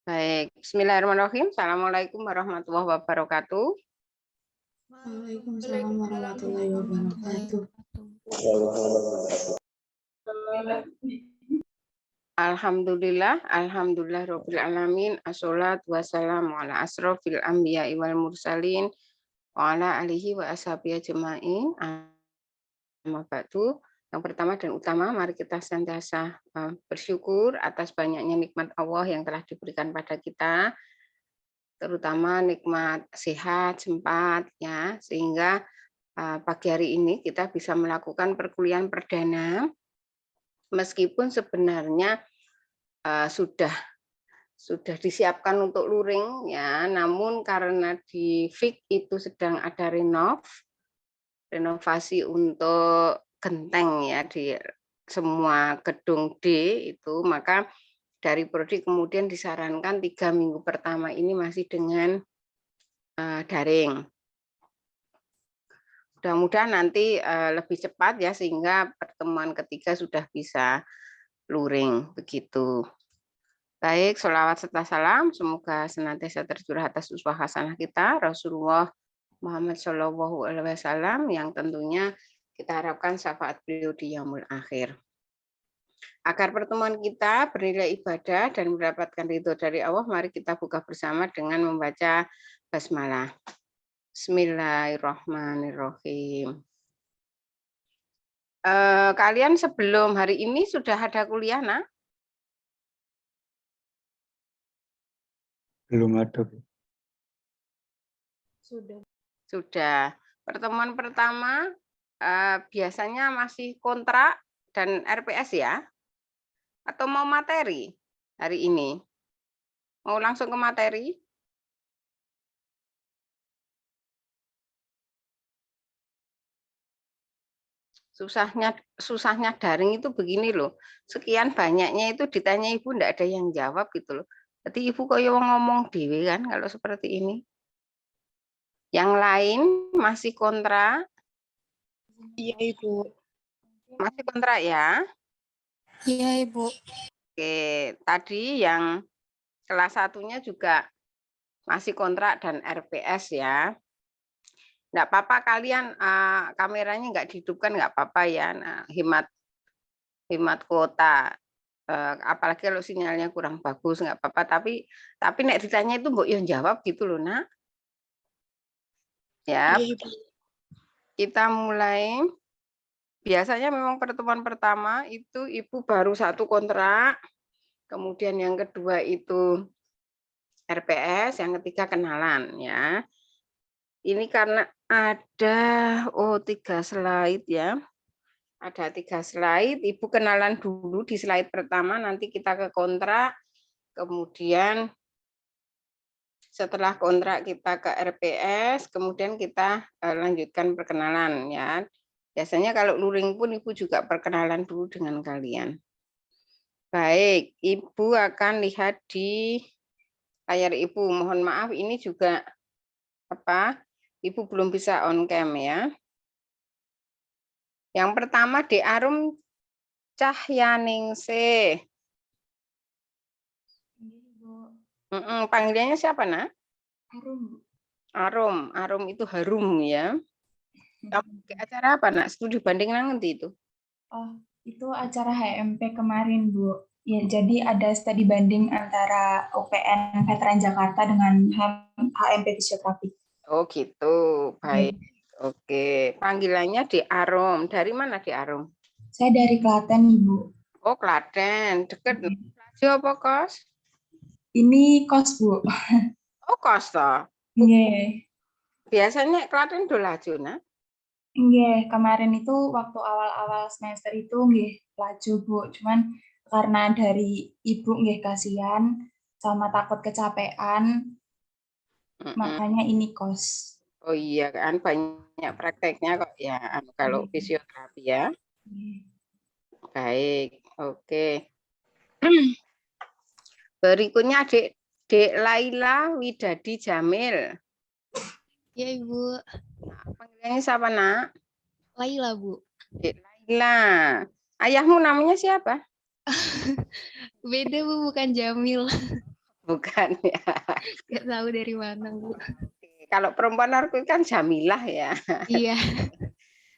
Baik, bismillahirrahmanirrahim. Assalamualaikum warahmatullahi wabarakatuh. Waalaikumsalam warahmatullahi wabarakatuh. Alhamdulillah rabbil alamin. Assalatu wassalamu ala asrofil anbiya'i wal mursalin wa ala alihi wa ashabihi ajma'in. Amma ba'du. Yang pertama dan utama, mari kita senantiasa bersyukur atas banyaknya nikmat Allah yang telah diberikan pada kita, terutama nikmat sehat, sempat, ya, sehingga pagi hari ini kita bisa melakukan perkuliahan perdana, meskipun sebenarnya sudah disiapkan untuk luring, ya, namun karena di FIK itu sedang ada renovasi untuk genteng, ya, di semua gedung D itu, maka dari prodi kemudian disarankan 3 minggu pertama ini masih dengan daring. Mudah-mudahan nanti lebih cepat, ya, sehingga pertemuan ketiga sudah bisa luring begitu. Baik, sholawat serta salam semoga senantiasa tercurah atas uswah hasanah kita Rasulullah Muhammad Shallallahu Alaihi Wasallam, yang tentunya kita harapkan syafaat beliau di yaumul akhir. Agar pertemuan kita bernilai ibadah dan mendapatkan ridho dari Allah, mari kita buka bersama dengan membaca basmalah. Bismillahirrahmanirrahim. Kalian sebelum hari ini sudah ada kuliah, nak? Belum ada. Sudah. Pertemuan pertama biasanya masih kontrak dan RPS, ya? Atau mau materi hari ini? Mau langsung ke materi? Susahnya daring itu begini loh. Sekian banyaknya itu ditanya ibu enggak ada yang jawab gitu loh. Jadi ibu kok ngomong dewe kan kalau seperti ini. Yang lain masih kontra? Iya, Ibu. Masih kontra, ya? Iya, Ibu. Oke, tadi yang kelas 1-nya juga masih kontrak dan RPS, ya. Enggak apa-apa kalian kameranya enggak dihidupkan, enggak apa-apa, ya. Nah, hemat kuota. Apalagi kalau sinyalnya kurang bagus enggak apa-apa, tapi nek ditanya itu mbok yo jawab gitu loh, Nak. Ya. Iya, Ibu. Kita mulai. Biasanya memang pertemuan pertama itu ibu baru 1 kontrak, kemudian yang kedua itu RPS, yang ketiga kenalan, ya. Ini karena ada 3 slide, ya. Ada 3 slide, ibu kenalan dulu di slide pertama, nanti kita ke kontrak, kemudian setelah kontrak kita ke RPS, kemudian kita lanjutkan perkenalan, ya. Biasanya kalau luring pun ibu juga perkenalan dulu dengan kalian. Baik, ibu akan lihat di layar ibu. Mohon maaf ini juga ibu belum bisa on cam, ya. Yang pertama di Arum Cahyaningsih. Panggilannya siapa, Nak? Arum itu harum, ya. Kamu acara apa, Nak? Studi banding nanti itu? Oh, itu acara HMP kemarin, Bu. Ya, jadi ada studi banding antara UPN Veteran Jakarta dengan HMP Fisioterapi. Oh, gitu. Baik. Oke. Panggilannya di Arum. Dari mana di Arum? Saya dari Klaten, Ibu. Oh, Klaten. Deket. Laju apa kos? Ini kos, Bu. Oh, kos toh. Nggih. Biasanya Klaten do laju, Nak? Nggih, kemarin itu waktu awal-awal semester itu nggih laju, Bu. Cuman karena dari Ibu nggih kasihan sama takut kecapean, makanya ini kos. Oh iya kan, banyak prakteknya kok ya kalau fisioterapi, ya. Baik, oke. Berikutnya Dek Laila Widadi Jamil. Iya, Ibu. Panggilannya siapa, Nak? Laila, Bu. Dek Laila. Ayahmu namanya siapa? Beda, Bu, bukan Jamil. Bukan ya. Gak tahu dari mana, Bu. Kalau perempuan aku kan Jamilah ya. Iya,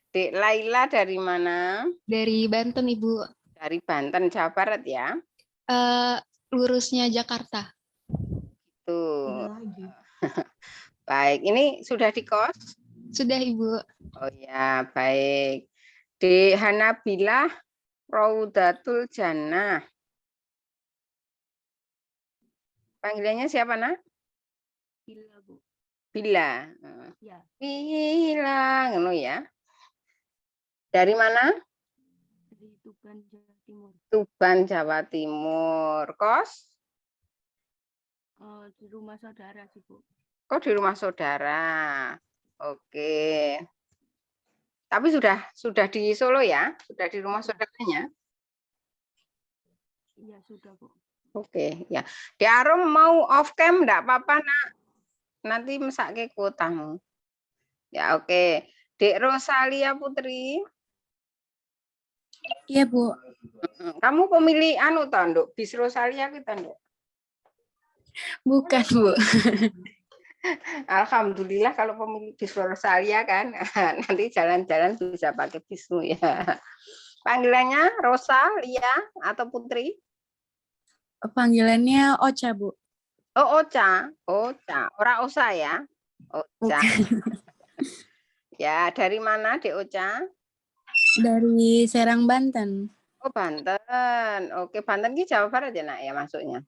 Dek Laila dari mana? dari Banten, Ibu. Dari Banten, Jawa Barat ya. Lurusnya Jakarta. Tuh. lagi. Baik, ini sudah di kos? Sudah, Ibu. Oh ya, baik. Di Hanabilah Raudatul Jannah. Panggilannya siapa, Nak? Bila, Bu. Bila. Ya. Bila, ngono ya. Dari mana? Dari Tuban, Jawa Timur. Tuban, Jawa Timur. Kos? Di rumah saudara sih, Bu. Oh, di rumah saudara. Oke. Tapi sudah di Solo ya? Sudah di rumah saudaranya? Iya, sudah, Bu. Oke, ya. Di Arum mau off cam enggak apa-apa, Nak. Nanti mesake kuotamu. Ya, oke. Dek Rosalia Putri, Iya, Bu. kamu pemilih anu toh, Nduk? Bis Rosalia kita, Nduk. Bukan, Bu. Alhamdulillah kalau pemilih bis Rosalia kan. Nanti jalan-jalan bisa pakai bismu ya. Panggilannya Rosalia atau Putri? Panggilannya Ocha, Bu. Oh, Ocha. Ocha. Ora Osa ya. Ocha. Ya, dari mana, Dek Ocha? Dari Serang, Banten. Oh, Banten. Oke, Banten ki Jawa Barat ya, Nak, ya masuknya.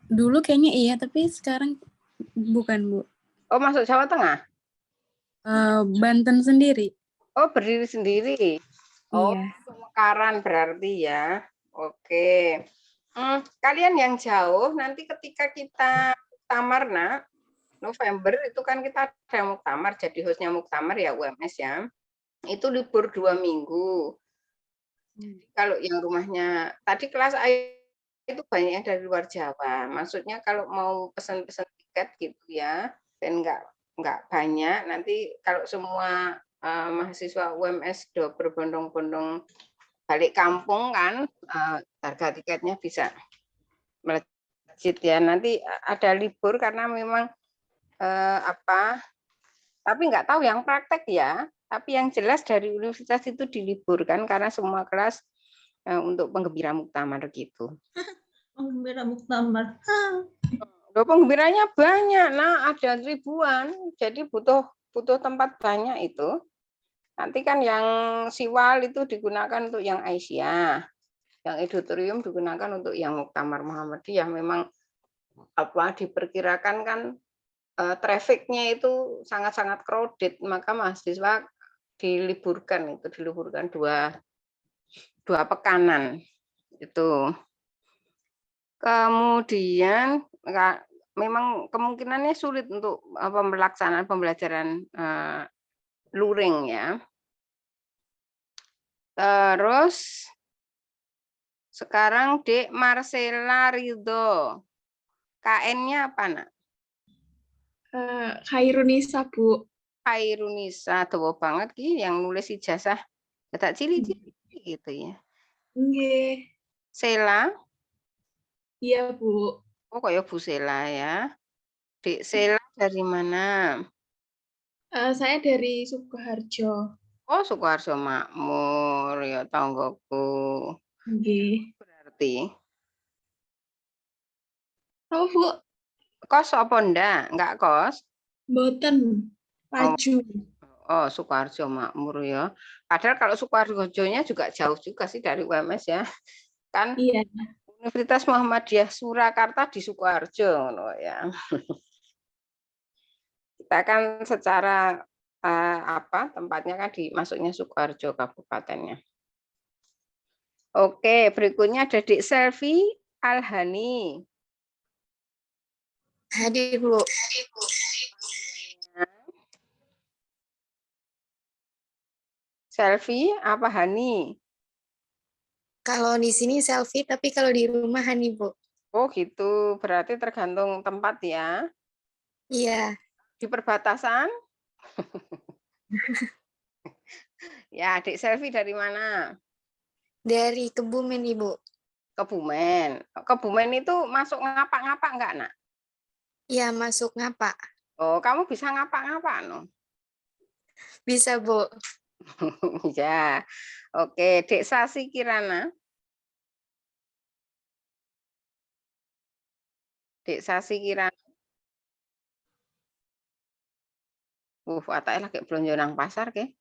Dulu kayaknya iya, tapi sekarang bukan, Bu. Oh, masuk Jawa Tengah? Banten sendiri. Oh, berdiri sendiri. Oh, Iya. Mekaran berarti ya. Oke. Kalian yang jauh, nanti ketika kita muktamar, Nak, November itu kan kita ada muktamar, jadi hostnya muktamar ya UMS ya. Itu libur 2 minggu. Kalau yang rumahnya, tadi kelas A itu banyak yang dari luar Jawa. Maksudnya kalau mau pesan-pesan tiket gitu ya, dan nggak banyak, nanti kalau semua mahasiswa UMS do berbondong-bondong balik kampung kan, harga tiketnya bisa melejit ya. Nanti ada libur karena memang tapi nggak tahu yang praktek ya. Tapi yang jelas dari universitas itu diliburkan karena semua kelas untuk penggembira muktamar gitu. Penggembira muktamar. Loh, penggembiranya banyak, nah ada ribuan, jadi butuh tempat banyak itu. Nanti kan yang siwal itu digunakan untuk yang Aisyah, yang edutorium digunakan untuk yang muktamar Muhammadiyah. Memang diperkirakan kan trafficnya itu sangat-sangat crowded, maka mahasiswa diliburkan dua pekanan itu. Kemudian memang kemungkinannya sulit untuk pelaksanaan pembelajaran luring ya. Terus sekarang Dek Marcella Ridho, KN-nya apa, Nak? Khairunisa, Bu. Khairunisa, tua banget ki yang nulis ijazah. Kata cili-cili gitu ya. Nggih. Sela, Iya, Bu. oh kayak Bu Sela ya. Dek Sela dari mana? Saya dari Sukoharjo. Oh, Sukoharjo Makmur ya tanggoku. Nggih. Berarti Oh, Bu. kos apa ndak? Enggak kos? Mboten. Paju. Oh, Sukoharjo Makmur ya. Padahal kalau Sukoharjonya juga jauh juga sih dari UMS ya. Kan Iya. Universitas Muhammadiyah Surakarta di Sukoharjo ya. Kita kan secara tempatnya kan masuknya Sukoharjo kabupatennya. Oke, berikutnya ada Dik Selvi Alhani. Hadir, Bu. Selvi apa Hani? Kalau di sini selfie, tapi kalau di rumah Hani, Bu. Oh gitu, berarti tergantung tempat ya. Iya. Di perbatasan? Ya, Adik Selvi dari mana? Dari Kebumen, Ibu. Kebumen. Kebumen itu masuk ngapak-ngapak enggak, Nak? Iya, masuk ngapa? Oh, kamu bisa ngapak-ngapak, no? Bisa, Bu. Ya. Oke, Dek Sasi Kirana. Dek Sasi Kirana. Atake lagi belanja nang pasar ke.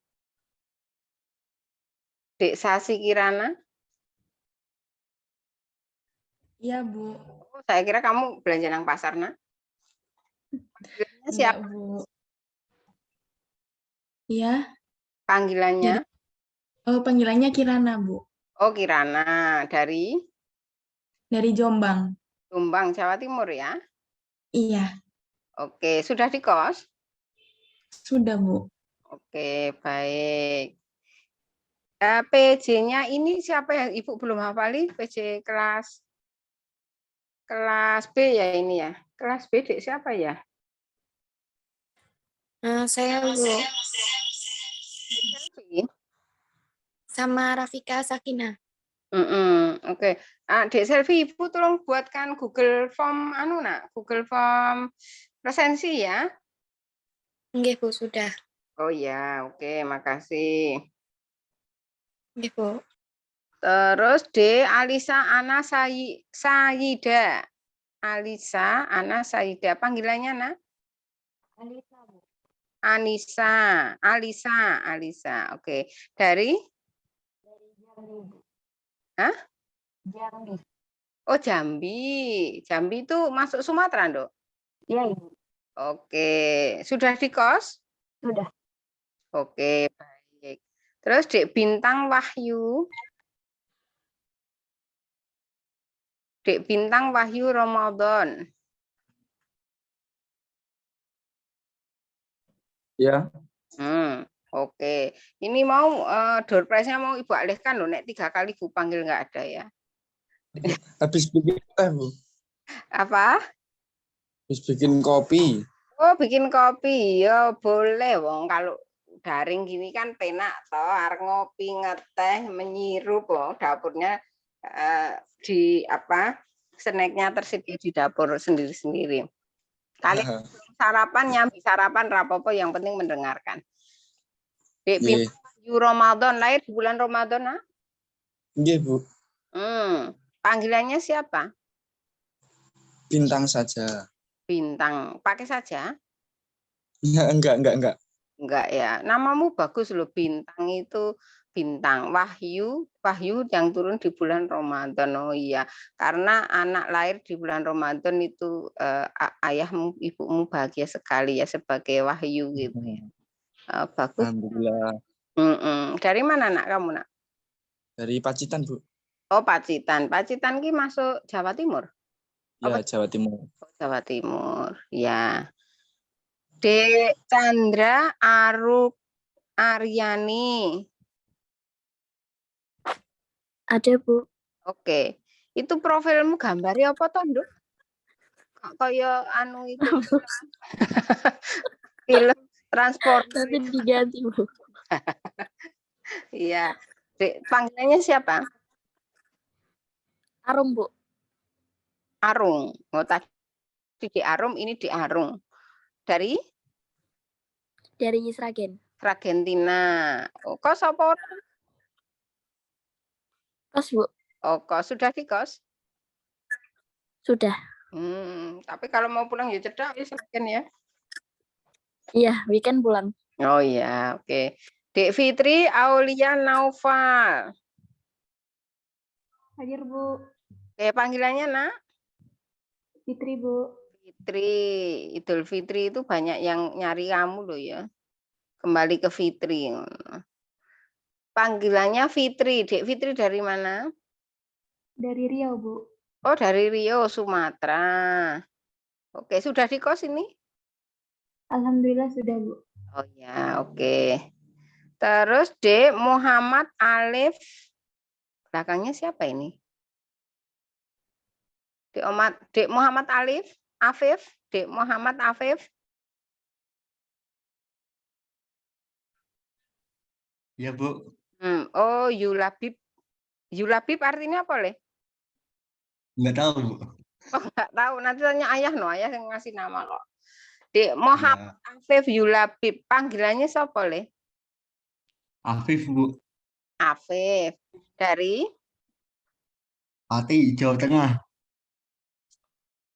Dek Sasi Kirana. Iya, Bu. Oh, saya kira kamu belanja nang pasar, Nak. Panggilannya Enggak, siapa? Bu. Iya. Panggilannya? Dari panggilannya Kirana, Bu. Oh, Kirana. Dari Dari Jombang. Jombang, Jawa Timur ya? Iya, Oke, sudah di kos? sudah, Bu. Oke, baik. PJ-nya ini siapa yang Ibu belum hafali? PJ kelas B ya ini ya? Kelas B Dek siapa ya? Saya, Bu. Selfie. Sama Rafika Sakina. Oke. Dek Selfie, Ibu tolong buatkan Google Form Google Form presensi ya. Nggih, Bu, sudah. Oh ya, oke, makasih. Nggih, Bu. Terus D Alisa Ana Sayida. Alisa Ana Sayida. Panggilannya, Nak? Alisa, Bu. Alisa. Oke. Dari? Dari Jambi, Bu. Hah? Jambi. Oh, Jambi. Jambi itu masuk Sumatera, Nduk? Iya, Ibu. Oke. Sudah di kos? Sudah. Oke, baik. Terus Dek Bintang Wahyu. Dek Bintang Wahyu Ramadan. Ya, Oke. Ini mau door prize-nya mau Ibu alihkan loh, nek 3 kali Ibu panggil nggak ada ya. habis bikin teh, Bu. Apa? Habis bikin kopi. Oh, bikin kopi. Ya boleh, wong kalau daring gini kan penak toh, arep ngopi, ngeteh, menyirup, wong dapurnya di snacknya tersedia di dapur sendiri-sendiri. Kalian sarapan, nyambi sarapan rapopo, yang penting mendengarkan. Dek Nggih. Pintu Ramadan, lahir di bulan Ramadan, nah? Nggih, Bu. Panggilannya siapa? Bintang saja. Bintang. Pakai saja? Enggak. Enggak ya. Namamu bagus loh, Bintang itu Bintang. Wahyu yang turun di bulan Ramadan. Oh iya, karena anak lahir di bulan Ramadan itu ayahmu, ibumu bahagia sekali ya sebagai Wahyu gitu ya. Bagus. Alhamdulillah. Dari mana, Nak, kamu, Nak? Dari Pacitan, Bu. Oh, Pacitan. Pacitan ki masuk Jawa Timur? Ya, Jawa Timur. Oh, Jawa Timur. Ya. Dek Chandra Aryani. Ada, Bu. Oke. Itu profilmu gambarnya apa toh, Nduk? Kok kaya itu film transport. Nanti diganti, Bu. Iya. Dek, panggilannya siapa? Arum, Bu. Arung. Oh, tadi di Arum, ini di Arung. Dari Dari Sragen. Argentina. Oh, kos apa? Kos, Bu. Oh, kos. Sudah di kos? Sudah. Tapi kalau mau pulang ya cedak ya Sragen ya. Iya, weekend pulang. Oh iya, oke. Dek Fitri Aulia Naufal. Hadir, Bu. Panggilannya, Nak? Fitri, Bu. Fitri. Idul Fitri itu banyak yang nyari kamu loh ya. Kembali ke Fitri. Panggilannya Fitri. Dek Fitri dari mana? Dari Riau, Bu. Oh, dari Riau, Sumatera. Oke, sudah di kos ini? Alhamdulillah sudah, Bu. Oh ya, oke. Terus Dek Muhammad Alif. Belakangnya siapa ini? Dek Muhammad Alif, Afif, Dek Muhammad Afif. Ya, Bu. Oh, Yulabib. Yulabib artinya apa, Le? Nggak tahu, Bu. Oh, nggak tahu. Nanti tanya ayah, no. Ayah yang ngasih nama kok. Dek Muhammad Ya, Afif Yulabib. Panggilannya siapa, Le? Afif, Bu. Afif. Dari Pati, Jawa Tengah.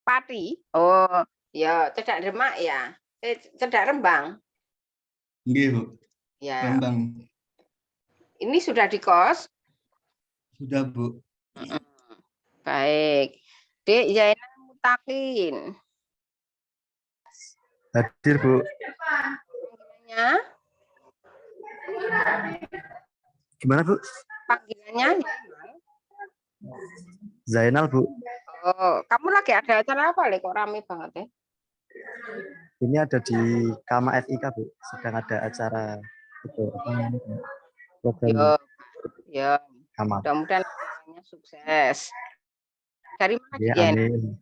Pati. Oh, ya Cedak Demak ya. Cedak Rembang. Nggih, Bu. Ya, Rembang. ini sudah di kos. Sudah, Bu. Mm-mm. Baik. Dek Zainal Mutakin. Hadir, Bu. Panggilannya, Gimana, Bu? panggilannya Zainal. Zainal, Bu. Oh, kamu lagi ada acara apa, Le? Kok rame banget ya? Ini ada di Kama FIK, Bu. Sedang ada acara itu apa namanya, program Ya, ya. Kama. Mudah-mudahan acaranya sukses. Dari mana, Ya, Dian? amin.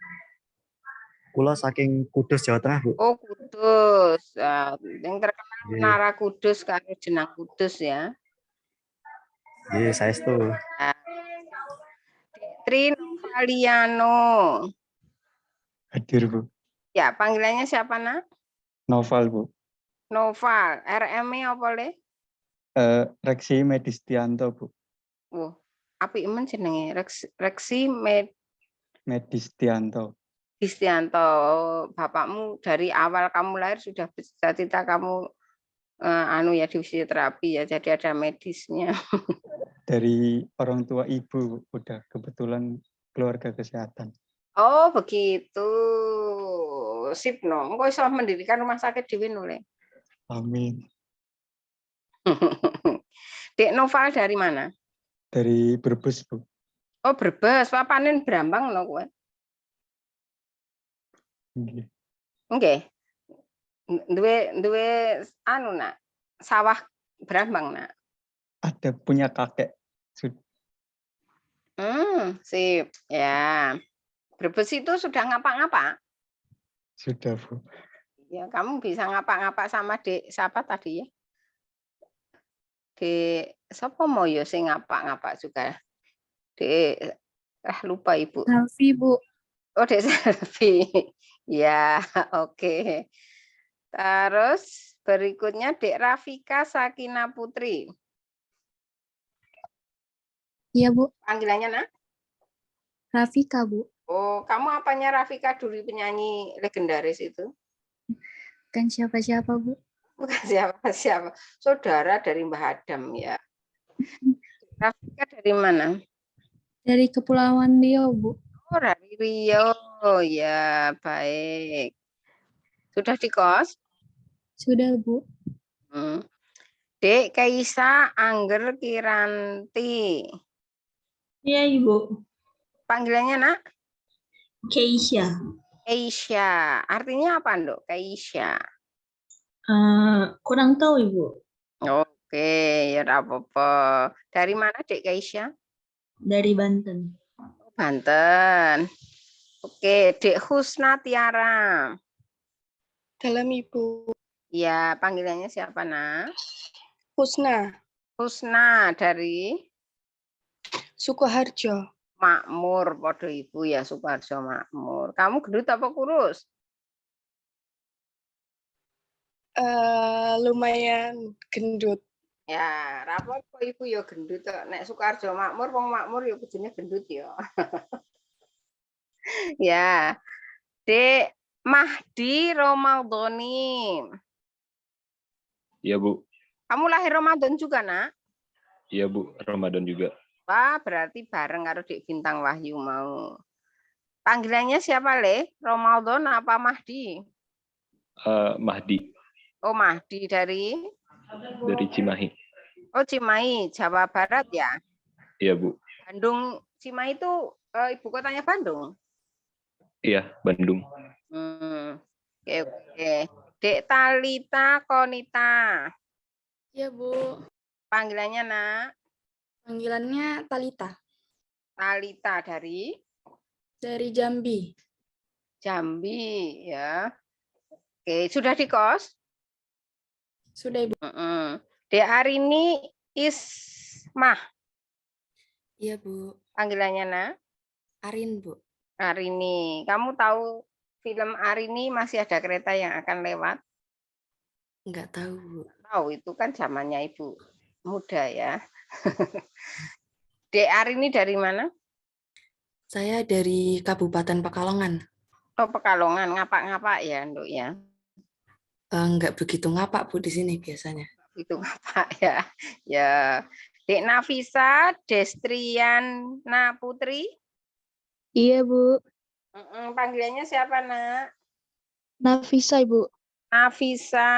Kulo saking Kudus, Jawa Tengah, Bu. Oh, Kudus. Yang terkenal Nggih. Menara Kudus karo Jenang Kudus ya. Nggih, saestu. Nah, Tri Novaliano. Hadir, Bu. Ya, panggilannya siapa, Nak? Noval, Bu. Noval. RM-nya apa, Le? Reksi Medistianto, Bu. Wah, apik men jenenge. Reksi Medistianto. Medistianto. Oh, bapakmu dari awal kamu lahir sudah bercita-cita kamu ya di fisioterapi ya. Jadi ada medisnya. Dari orang tua ibu, udah kebetulan keluarga kesehatan. Oh, begitu. Sip no. Engko iso mendirikan rumah sakit dhewe no, Le. Amin. Dek Noval dari mana? Dari Brebes, Bu. Oh, Brebes. Wah, panen Brambang lho kowe. Nggih. Nggih. Duwe anu, Nak. Sawah Brambang, Nak. Ada punya kakek. Sip. Ya. Brebes itu sudah ngapa-ngapa? Sudah, Bu. Ya, kamu bisa ngapa-ngapa sama Dek siapa tadi ya? Dek siapa mau ya sing ngapa-ngapa juga. Dek lupa Ibu. Selfie, Bu. Oh, Dek Selvi. Ya, oke. Terus berikutnya Dek Rafika Sakina Putri. Iya, Bu. Panggilannya, Nak? Rafika, Bu. Oh, kamu apanya Rafika Duri, penyanyi legendaris itu? Bukan siapa-siapa, Bu. Bukan siapa-siapa. Saudara dari Mbah Adam ya. Rafika dari mana? Dari Kepulauan Riau, Bu. Oh, dari Riau. Ya, baik. Sudah di kos? Sudah, Bu. Dek Kaisa Angger Kiranti. Iya, Ibu. Panggilannya, Nak? Keisha. Keisha. Artinya apa, Nduk? Keisha. Kurang tahu, Ibu. Oke, ya nggak apa-apa. Dari mana, Dek Keisha? Dari Banten. Banten. Oke, Dek Husna Tiara. Dalam Ibu. Ya, panggilannya siapa, Nak? Husna. Husna dari Sukoharjo. Makmur, podo Ibu ya, Sukoharjo Makmur. Kamu gendut apa kurus? Lumayan gendut. Ya, rapopo Ibu ya gendut kok. Nek Sukoharjo Makmur, wong Makmur ya kudune gendut ya. Ya. Dek Mahdi Romaldoni. Iya, Bu. Kamu lahir Ramadan juga, Nak? Iya, Bu. Ramadan juga. Wah, berarti bareng karo Dek Bintang Wahyu mau. Panggilannya siapa, Le? Romaldon apa Mahdi? Mahdi Oh, Mahdi dari dari Cimahi. Oh, Cimahi, Jawa Barat ya. Iya, Bu. Bandung, Cimahi itu ibu kotanya Bandung. Iya, Bandung. Oke, oke. Dek Talita Konita. Iya, Bu. Panggilannya, Nak? Panggilannya Talita. Talita dari Dari Jambi. Jambi ya. Oke, sudah di kos? Sudah, Ibu. Dek Arini Ismah. Iya, Bu. Panggilannya, Nak? Arin, Bu. Arini. Kamu tahu film Arini masih ada kereta yang akan lewat? Enggak tahu, Bu. Tahu, itu kan zamannya Ibu muda ya. Dek Arini dari mana? Saya dari Kabupaten Pekalongan. Oh, Pekalongan. Ngapak-ngapak ya, Nduk ya. Enggak begitu ngapak, Bu, di sini biasanya. Itu ngapak ya. Ya. Dek Nafisa Destriana Putri. Iya, Bu. Panggilannya siapa, Nak? Nafisa, Ibu. Nafisa.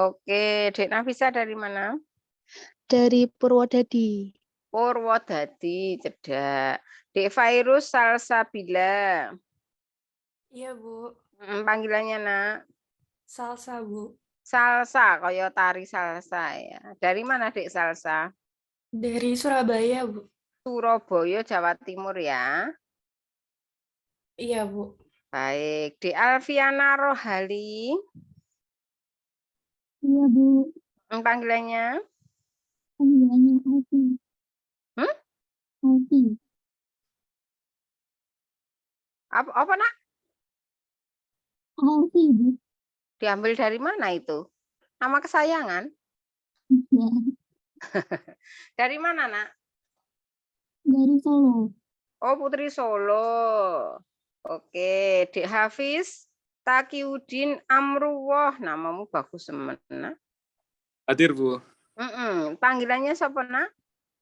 Oke, Dek Nafisa dari mana? Dari Purwodadi. Purwodadi, cedak. Dek Virus Salsabila. Iya, Bu. Panggilannya, Nak? Salsa, Bu. Salsa, kaya tari salsa ya. Dari mana, Dek Salsa? Dari Surabaya, Bu. Surabaya, Jawa Timur ya. Iya, Bu. Baik, Dek Alfiana Rohali. Iya, Bu. Panggilannya? Panggilannya Alfi. Hmm? Alfi. Apa, Nak? Alfi, Bu. Diambil dari mana itu? Nama kesayangan? Ya, Dari mana, Nak? dari Solo. Oh, Putri Solo. Oke, Dek Hafiz Takiuddin Amruwah. Namamu bagus semen, Nak. Hadir, Bu. Panggilannya siapa, Nak?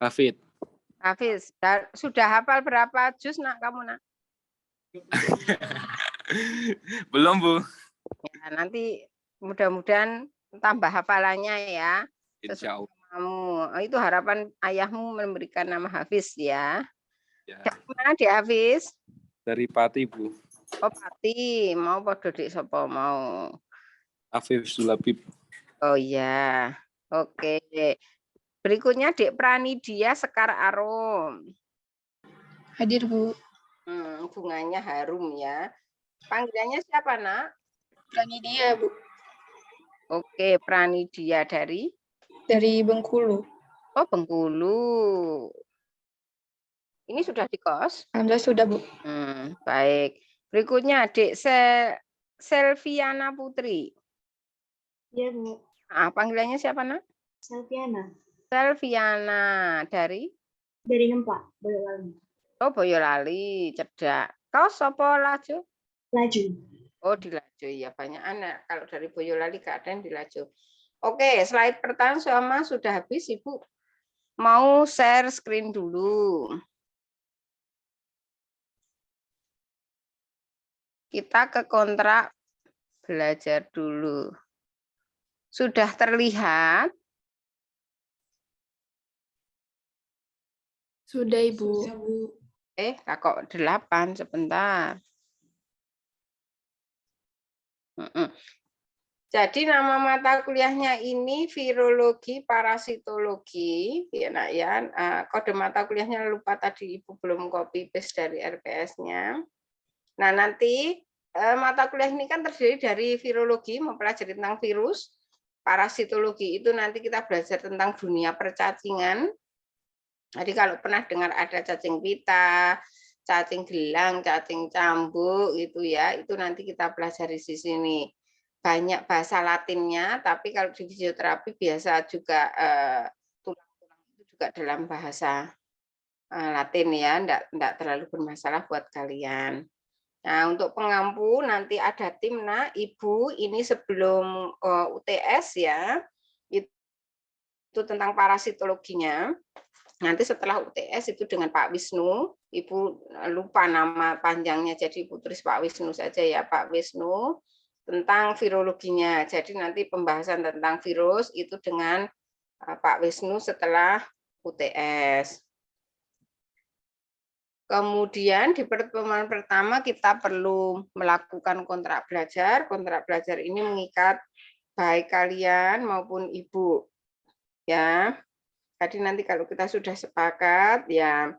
Hafid. Hafiz. Sudah hafal berapa juz, Nak, kamu, Nak? Belum, Bu. Ya, nanti mudah-mudahan tambah hafalannya ya. Insya Allah. Kamu. Itu harapan ayahmu memberikan nama Hafiz ya. Ya. Dari mana, Dek Hafiz? Dari Pati, Bu. Oh, Pati. Mau podo Dek sapa mau? Afif Sulabib. Oh iya. Oke. Berikutnya Dek Pranidia Sekar Arum. Hadir, Bu. Bunganya harum ya. Panggilannya siapa, Nak? Pranidia, Bu. Oke, Pranidia dari Bengkulu. Oh, Bengkulu. Ini sudah di kos? Alhamdulillah sudah, Bu. Baik. Berikutnya Dek Selviana Putri. Iya, Bu. Panggilannya siapa, Nak? Selviana. Selviana dari Nempak, Boyolali. Oh, Boyolali, cedak. Kau sopo Laju? Laju. Oh, di Laju ya, banyak anak. Kalau dari Boyolali keadaan di Laju. Oke, slide pertama sudah habis, Ibu. Mau share screen dulu. Kita ke kontrak belajar dulu. Sudah terlihat? Sudah, Ibu. Kok 8, sebentar. Jadi nama mata kuliahnya ini virologi parasitologi, ya Nak ya. Kode mata kuliahnya lupa tadi Ibu belum copy paste dari RPS-nya. Nah, nanti mata kuliah ini kan terdiri dari virologi, mempelajari tentang virus, parasitologi itu nanti kita belajar tentang dunia percacingan. Jadi kalau pernah dengar ada cacing pita, cacing gelang, cacing cambuk gitu ya, itu nanti kita pelajari di sini. Banyak bahasa Latinnya, tapi kalau di fisioterapi biasa juga tulang-tulang itu juga dalam bahasa Latin ya, enggak terlalu bermasalah buat kalian. Nah, untuk pengampu nanti ada tim, Nak, Ibu, ini sebelum UTS ya, itu tentang parasitologinya. Nanti setelah UTS itu dengan Pak Wisnu, Ibu lupa nama panjangnya, jadi Ibu tulis Pak Wisnu saja ya, Pak Wisnu, tentang virologinya. Jadi nanti pembahasan tentang virus itu dengan Pak Wisnu setelah UTS. Kemudian di pertemuan pertama kita perlu melakukan kontrak belajar. Kontrak belajar ini mengikat baik kalian maupun Ibu. Ya. Jadi nanti kalau kita sudah sepakat ya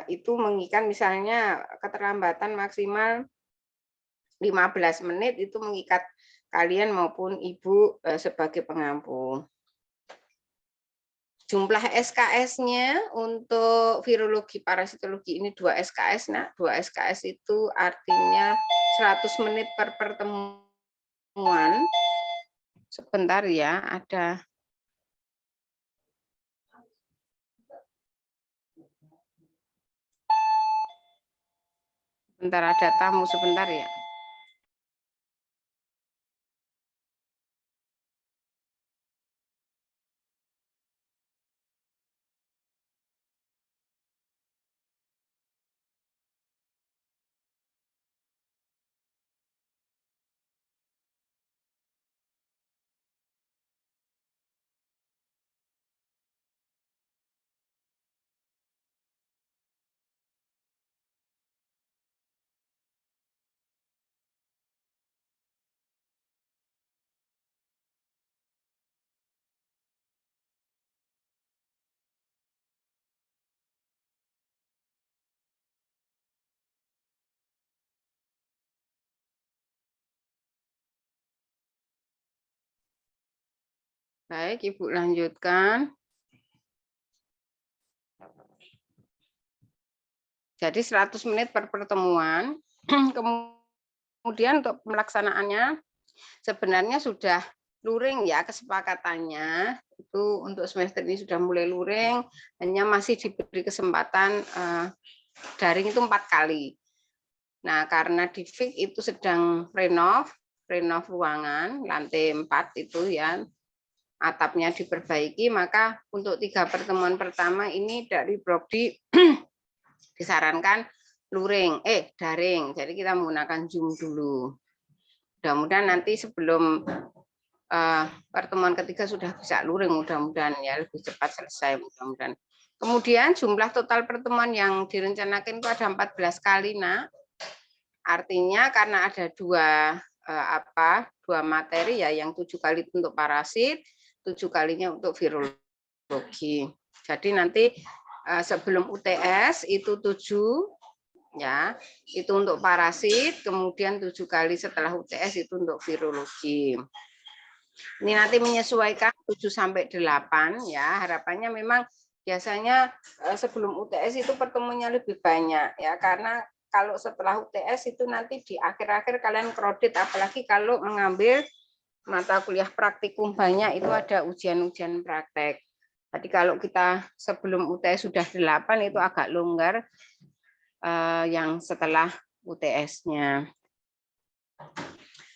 itu mengikat misalnya keterlambatan maksimal 15 menit itu mengikat kalian maupun Ibu sebagai pengampu. jumlah SKS-nya untuk virologi parasitologi ini 2 SKS. Nah, 2 SKS itu artinya 100 menit per pertemuan. Sebentar ya, ada tamu sebentar ya. Baik, Ibu lanjutkan. Jadi 100 menit per pertemuan. Kemudian untuk pelaksanaannya sebenarnya sudah luring ya kesepakatannya. Itu untuk semester ini sudah mulai luring, hanya masih diberi kesempatan daring itu 4 kali. Nah, karena di FIK itu sedang renov ruangan, lantai 4 itu ya, atapnya diperbaiki, maka untuk 3 pertemuan pertama ini dari Prodi disarankan daring. Jadi kita menggunakan Zoom dulu. Mudah-mudahan nanti sebelum pertemuan ketiga sudah bisa luring, mudah-mudahan ya lebih cepat selesai mudah-mudahan. Kemudian jumlah total pertemuan yang direncanakan itu ada 14 kali, Nak. Artinya karena ada dua materi ya, yang 7 kali untuk parasit, 7 kalinya untuk virologi. Jadi nanti sebelum UTS itu 7 ya, itu untuk parasit, kemudian 7 kali setelah UTS itu untuk virologi. Ini nanti menyesuaikan 7 sampai 8 ya. Harapannya memang biasanya sebelum UTS itu pertemuannya lebih banyak ya, karena kalau setelah UTS itu nanti di akhir-akhir kalian kredit, apalagi kalau mengambil mata kuliah praktikum banyak, itu ada ujian-ujian praktek. Jadi kalau kita sebelum UTS sudah 8 itu agak longgar yang setelah UTS-nya.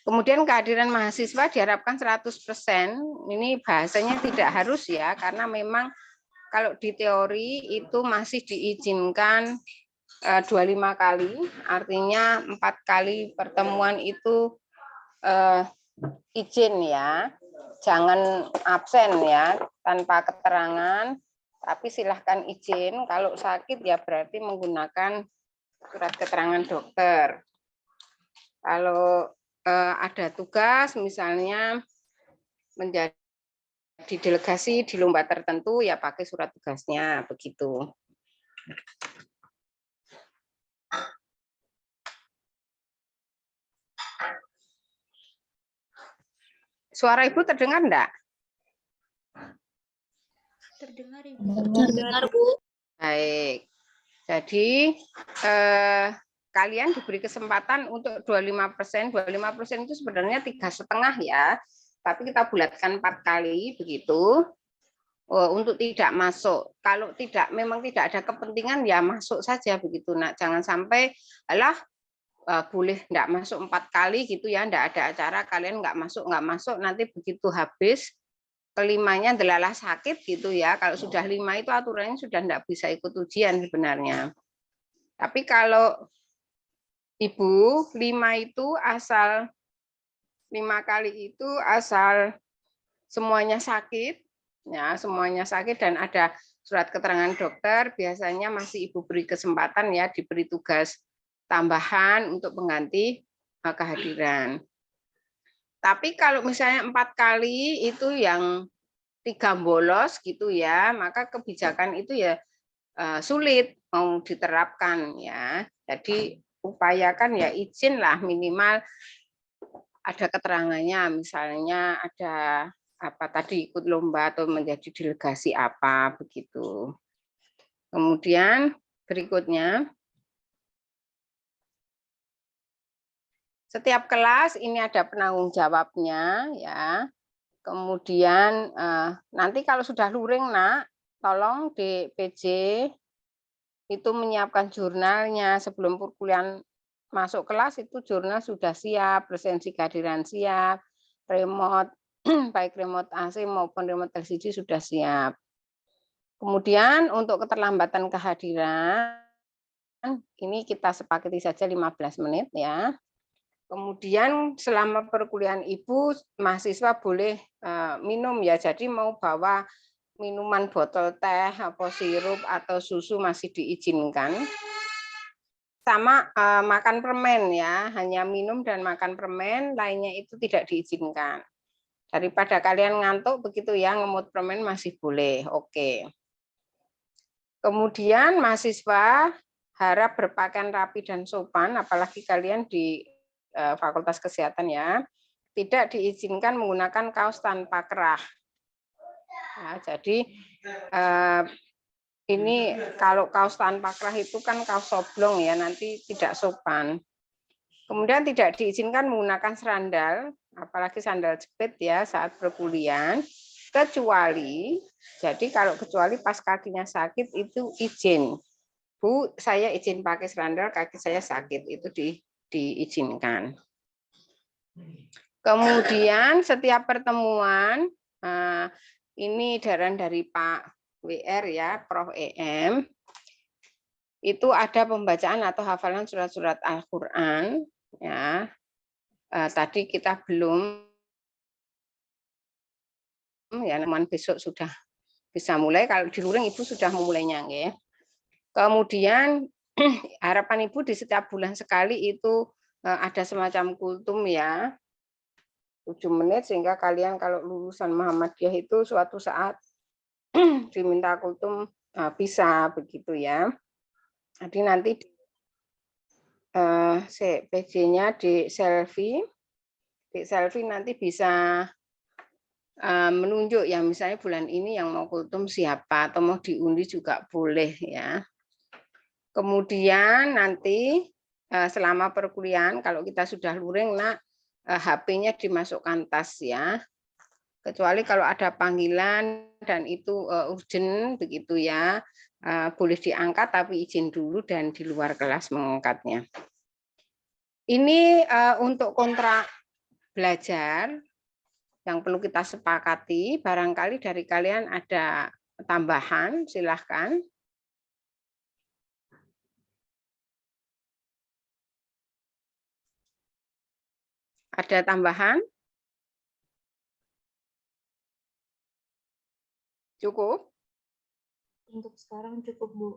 Kemudian kehadiran mahasiswa diharapkan 100%. Ini bahasanya tidak harus ya, karena memang kalau di teori itu masih diizinkan 25 kali, artinya 4 kali pertemuan itu izin ya, jangan absen ya, tanpa keterangan, tapi silahkan izin. Kalau sakit ya berarti menggunakan surat keterangan dokter. Kalau ada tugas misalnya menjadi delegasi di lomba tertentu ya pakai surat tugasnya begitu. Suara Ibu terdengar enggak? Terdengar, Ibu. Terdengar, Bu. Baik. Jadi kalian diberi kesempatan untuk 25%. 25% itu sebenarnya 3,5 ya. Tapi kita bulatkan 4 kali begitu. Untuk tidak masuk. Kalau memang tidak ada kepentingan ya masuk saja begitu. Nah, jangan sampai boleh enggak masuk 4 kali gitu ya, enggak ada acara kalian enggak masuk, nanti begitu habis kelimanya delalah sakit gitu ya. Kalau sudah 5 itu aturannya sudah enggak bisa ikut ujian sebenarnya. Tapi kalau Ibu 5 itu asal 5 kali itu asal semuanya sakit ya, semuanya sakit dan ada surat keterangan dokter, biasanya masih Ibu beri kesempatan ya, diberi tugas tambahan untuk mengganti kehadiran. Tapi kalau misalnya 4 kali itu yang 3 bolos gitu ya, maka kebijakan itu ya sulit mau diterapkan ya. Jadi upayakan ya izin lah, minimal ada keterangannya, misalnya ada apa tadi ikut lomba atau menjadi delegasi apa begitu. Kemudian berikutnya, setiap kelas ini ada penanggung jawabnya ya. Kemudian nanti kalau sudah luring Nak, tolong di PJ itu menyiapkan jurnalnya sebelum perkuliahan masuk kelas, itu jurnal sudah siap, presensi kehadiran siap, remote baik remote AC maupun remote LCD sudah siap. Kemudian untuk keterlambatan kehadiran ini kita sepakati saja 15 menit ya. Kemudian selama perkuliahan Ibu mahasiswa boleh minum ya. Jadi mau bawa minuman botol teh, atau sirup atau susu masih diizinkan. Sama makan permen ya, hanya minum dan makan permen, lainnya itu tidak diizinkan. Daripada kalian ngantuk begitu ya, ngemut permen masih boleh. Oke. Kemudian mahasiswa harap berpakaian rapi dan sopan, apalagi kalian di Fakultas Kesehatan ya. Tidak diizinkan menggunakan kaos tanpa kerah. Nah, jadi ini kalau kaos tanpa kerah itu kan kaos oblong ya, nanti tidak sopan. Kemudian tidak diizinkan menggunakan sandal, apalagi sandal jepit ya saat perkuliahan. Kecuali, jadi kalau kecuali pas kakinya sakit itu izin. Bu, saya izin pakai sandal, kaki saya sakit, itu diizinkan. Kemudian setiap pertemuan, ini edaran dari Pak WR ya, Prof EM, itu ada pembacaan atau hafalan surat-surat Al-Quran. Ya, tadi kita belum ya, namun besok sudah bisa mulai. Kalau di luring Ibu sudah memulainya ya. Kemudian harapan Ibu di setiap bulan sekali itu ada semacam kultum ya, 7 menit sehingga kalian kalau lulusan Muhammadiyah itu suatu saat diminta kultum bisa begitu ya. Jadi nanti PJ-nya di selfie nanti bisa menunjuk ya, misalnya bulan ini yang mau kultum siapa atau mau diundi juga boleh ya. Kemudian nanti selama perkuliahan kalau kita sudah luring Nak, HP-nya dimasukkan tas ya. Kecuali kalau ada panggilan dan itu urgent begitu ya, boleh diangkat tapi izin dulu dan di luar kelas mengangkatnya. Ini untuk kontrak belajar yang perlu kita sepakati, barangkali dari kalian ada tambahan, silahkan. Ada tambahan? Cukup? Untuk sekarang cukup, Bu.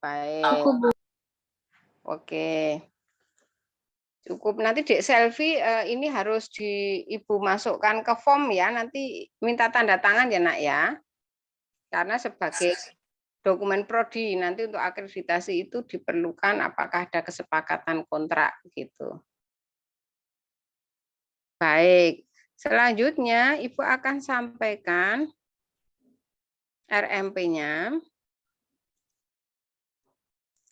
Baik. Aku, Bu. Oke. Cukup, nanti di selfie ini harus Ibu masukkan ke form ya, nanti minta tanda tangan ya Nak ya. Karena sebagai dokumen prodi nanti untuk akreditasi itu diperlukan apakah ada kesepakatan kontrak gitu. Baik, selanjutnya Ibu akan sampaikan RMP-nya.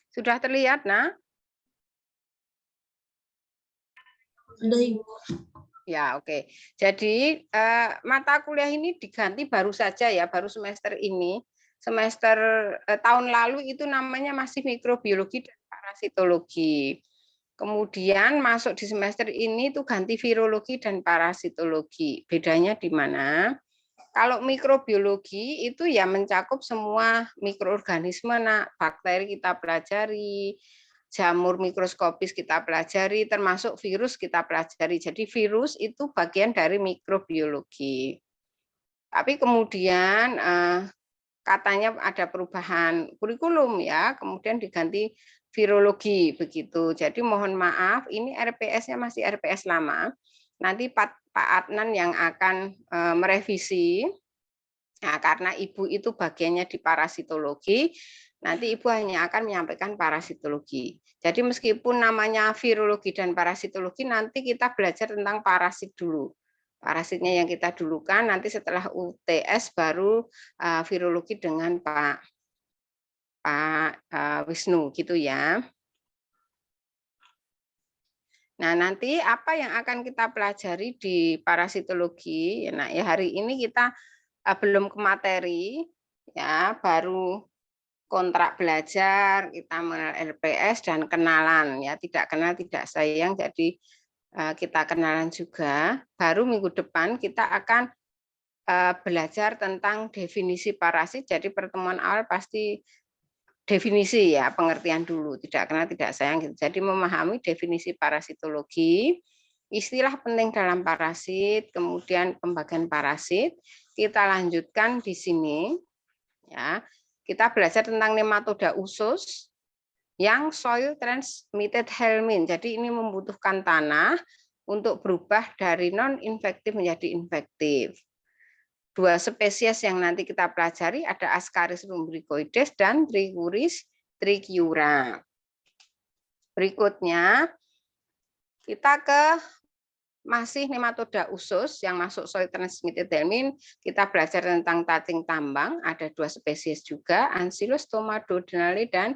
Sudah terlihat, Nak? Sudah, Ibu. Ya, oke. Jadi mata kuliah ini diganti baru saja ya, baru semester ini. Semester tahun lalu itu namanya masih mikrobiologi dan parasitologi. Kemudian masuk di semester ini itu ganti virologi dan parasitologi. Bedanya di mana? Kalau mikrobiologi itu ya mencakup semua mikroorganisme, Nak. Bakteri kita pelajari, jamur mikroskopis kita pelajari, termasuk virus kita pelajari. Jadi virus itu bagian dari mikrobiologi. Tapi kemudian katanya ada perubahan kurikulum ya, kemudian diganti virologi begitu. Jadi mohon maaf, ini RPS-nya masih RPS lama. Nanti Pak Adnan yang akan merevisi. Nah, karena Ibu itu bagiannya di parasitologi, nanti Ibu hanya akan menyampaikan parasitologi. Jadi meskipun namanya virologi dan parasitologi, nanti kita belajar tentang parasit dulu. Parasitnya yang kita dulukan, nanti setelah UTS baru virologi dengan Pak Wisnu gitu ya. Nah, nanti apa yang akan kita pelajari di parasitologi? Nah, ya hari ini kita belum ke materi, ya baru kontrak belajar, kita mengenal LPS dan kenalan, ya tidak kenal tidak sayang, jadi kita kenalan juga. Baru minggu depan kita akan belajar tentang definisi parasit. Jadi pertemuan awal pasti definisi ya, pengertian dulu, tidak kenal tidak sayang gitu. Jadi memahami definisi parasitologi, istilah penting dalam parasit, kemudian pembagian parasit. Kita lanjutkan di sini ya. Kita belajar tentang nematoda usus yang soil transmitted helminth. Jadi ini membutuhkan tanah untuk berubah dari non-infektif menjadi infektif. Dua spesies yang nanti kita pelajari ada Ascaris lumbricoides dan Trichuris trichiura. Berikutnya kita ke masih nematoda usus yang masuk soil transmitted helminth. Kita belajar tentang cacing tambang, ada dua spesies juga, Ancylostoma duodenale dan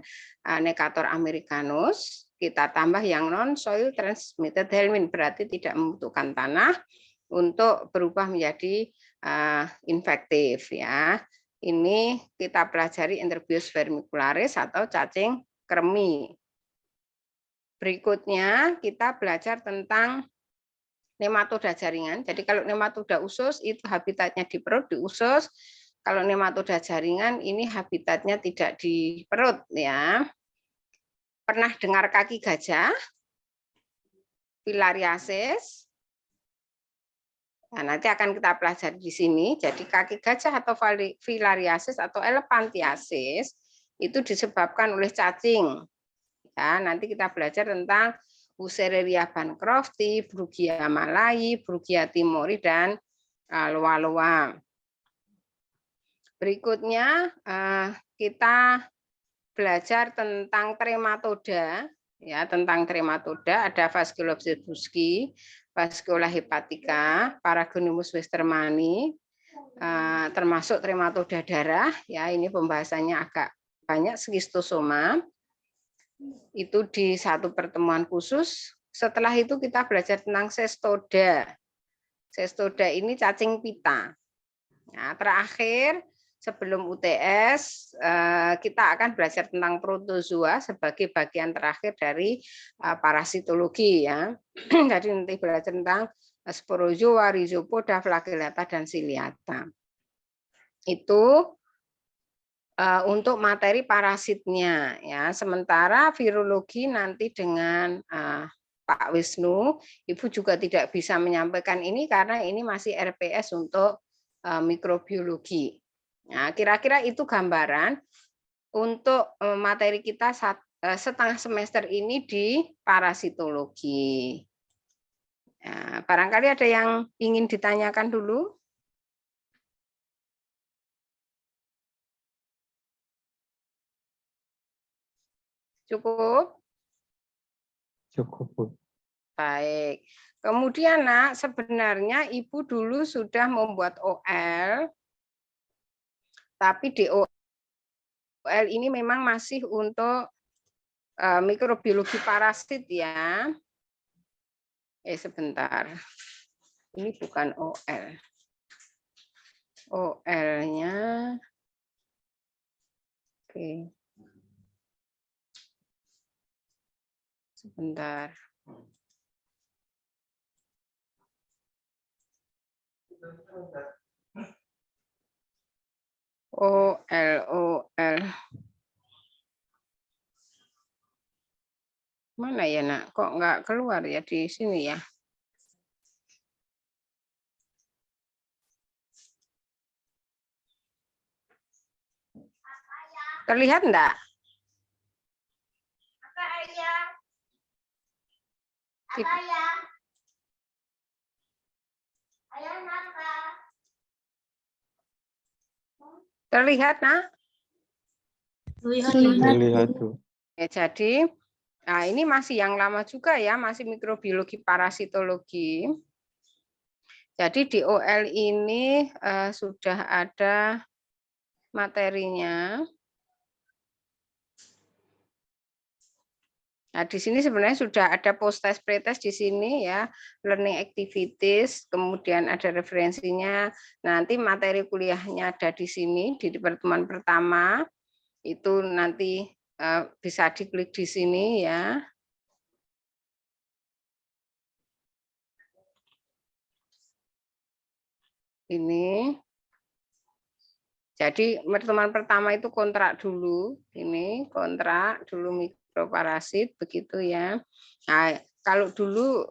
Necator americanus. Kita tambah yang non soil transmitted helminth, berarti tidak membutuhkan tanah untuk berubah menjadi infektif ya. Ini kita pelajari Enterobius vermicularis atau cacing kremi. Berikutnya kita belajar tentang nematoda jaringan. Jadi kalau nematoda usus itu habitatnya di perut, di usus. Kalau nematoda jaringan ini habitatnya tidak di perut ya. Pernah dengar kaki gajah? Filariasis. Nah, nanti akan kita pelajari di sini. Jadi kaki gajah atau filariasis atau elephantiasis itu disebabkan oleh cacing. Ya, nanti kita belajar tentang Wuchereria bancrofti, Brugia malayi, Brugia timori, dan loa-loa. Berikutnya kita belajar tentang trematoda. Ya, tentang trematoda ada Phascolepsis busci, Phascola hepatica, Paragonimus westermani, termasuk trematoda darah. Ya, ini pembahasannya agak banyak, schistosoma. Itu di satu pertemuan khusus. Setelah itu kita belajar tentang cestoda. Cestoda ini cacing pita. Nah, terakhir sebelum UTS kita akan belajar tentang protozoa sebagai bagian terakhir dari parasitologi ya. Jadi nanti belajar tentang sporozoa, rhizopoda, flagellata, dan ciliata. Itu untuk materi parasitnya ya. Sementara virologi nanti dengan Pak Wisnu, Ibu juga tidak bisa menyampaikan ini karena ini masih RPS untuk mikrobiologi. Nah, kira-kira itu gambaran untuk materi kita setengah semester ini di parasitologi. Nah, barangkali ada yang ingin ditanyakan dulu? Cukup? Cukup, Bu. Baik. Kemudian, Nak, sebenarnya Ibu dulu sudah membuat OL, tapi di OL ini memang masih untuk mikrobiologi parasit ya. Sebentar. Ini bukan OL. OL-nya. Oke. Sebentar. OL. Mana ya, Nak? Kok nggak keluar ya di sini ya? Terlihat enggak? Terlihat, Nak? Terlihat, Bu. Ya, jadi nah ini masih yang lama juga ya, masih mikrobiologi parasitologi. Jadi di OL ini sudah ada materinya. Nah, di sini sebenarnya sudah ada post-test, pre-test di sini ya, learning activities, kemudian ada referensinya. Nanti materi kuliahnya ada di sini di pertemuan pertama. Itu nanti bisa diklik di sini ya. Ini. Jadi pertemuan pertama itu kontrak dulu, ini kontrak dulu mikroparasit begitu ya. Nah, kalau dulu